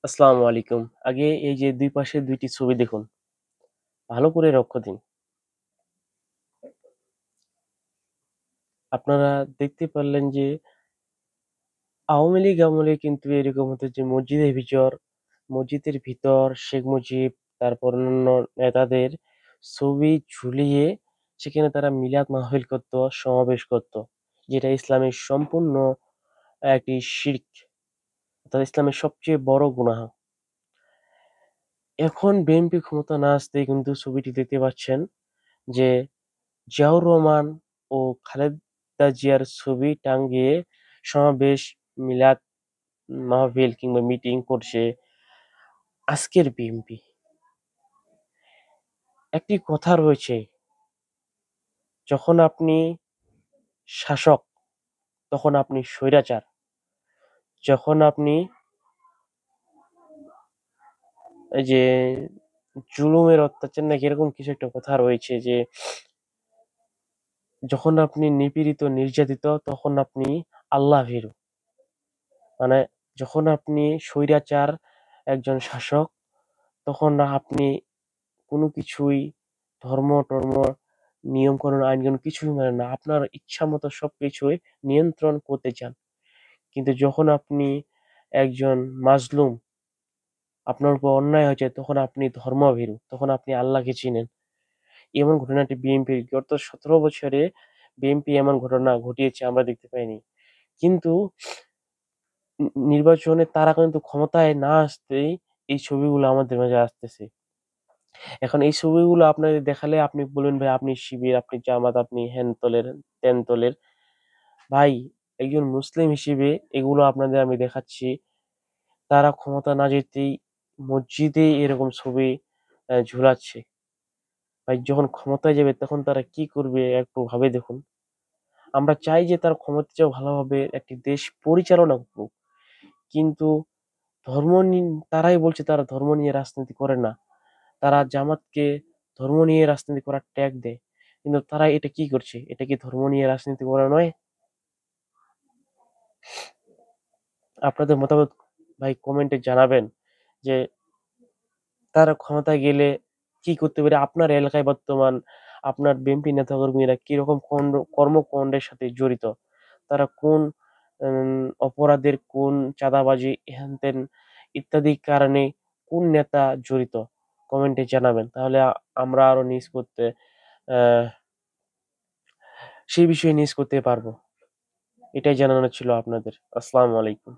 আসসালামু আলাইকুম। আগে এই যে ২ পাশে ২ টি ছবি দেখুন। ভালো করে লক্ষ্য দিন। আপনারা দেখতে পারলেন যে আওয়ামী লীগ আমলে কিন্তু এরকম হতো যে মসজিদের ভিতর শেখ মুজিব তারপর অন্যান্য নেতাদের ছবি ঝুলিয়ে সেখানে তারা মিলাদ মাহফিল করত, সমাবেশ করত। যেটা ইসলামের সম্পূর্ণ একটি শিরক অর্থাৎ ইসলামের সবচেয়ে বড় গুনাহ। এখন বিএনপি ক্ষমতা না আসতেই কিন্তু ছবিটি দেখতে পাচ্ছেন যে জিয়াউর রহমান ও খালেদা জিয়ার ছবি টাঙিয়ে সমাবেশ, মিলাদ মাহফিল কিংবা মিটিং করছে আজকের বিএনপি। একটি কথা রয়েছে, যখন আপনি শাসক তখন আপনি স্বৈরাচার। যখন আপনি এই যে জুলুমের অত্যাচার নাকি এরকম কিছু একটা কথা রয়েছে যে যখন আপনি নিপীড়িত নির্যাতিত তখন আপনি আল্লাহ ভীরু। মানে যখন আপনি স্বৈরাচার একজন শাসক তখন আপনি কোনো কিছুই ধর্ম-টর্ম, নিয়ম-কানুন, আইন-কানুন কিছুই মানেন না। আপনার ইচ্ছামত সবকিছুই নিয়ন্ত্রণ করতে চান। কিন্তু যখন আপনি একজন মাজলুম, আপনার উপর অন্যায় হয়েছে তখন আপনি ধর্মভীরু, তখন আপনি আল্লাহকে চিনেন। এমন ঘটনাটি বিএনপির গত ১৭ বছরে বিএনপি এমন ঘটনা ঘটিয়েছে আমরা দেখতে পাইনি। কিন্তু নির্বাচনে তারা কিন্তু ক্ষমতায় না আসতেই এই ছবিগুলো আমাদের মাঝে আসতেছে। এখন এই ছবিগুলো আপনাদের দেখালে আপনি বলবেন ভাই আপনি শিবির, আপনি জামাত, আপনি হ্যান দলের, ত্যান দলের। ভাই একজন মুসলিম হিসেবে এগুলো আপনাদের আমি দেখাচ্ছি। তারা ক্ষমতা না যেতেই মসজিদে এরকম ছবি ঝুলাচ্ছে। ভাই যখন ক্ষমতায় যাবে তখন তারা কি করবে একটু ভাবে দেখুন। আমরা চাই যে তারা ক্ষমতায় ভালোভাবে একটি দেশ পরিচালনা করুক। কিন্তু ধর্ম নি তারাই বলছে তারা ধর্ম নিয়ে রাজনীতি করে না। তারা জামাতকে ধর্ম নিয়ে রাজনীতি করার ট্যাগ দেয়। কিন্তু তারা এটা কি করছে? এটা কি ধর্ম নিয়ে রাজনীতি করা নয়? আপনাদের মতামত ভাই কমেন্টে জানাবেন যে তারা ক্ষমতায় গেলে কি করতে পারে? আপনার এলাকায় বর্তমান আপনার বিএনপি নেতাকর্মীরা কিরকম কর্মকাণ্ডের সাথে জড়িত? তারা কোন অপরাধের, কোন চাঁদাবাজি, হেনতেন ইত্যাদি কারণে কোন নেতা জড়িত? কমেন্টে জানাবেন। তাহলে আমরা আরো নিউজ করতে আহ সেই বিষয়ে নিউজ করতে পারবো। এটাই জানানো ছিল আপনাদের। আসসালামু আলাইকুম।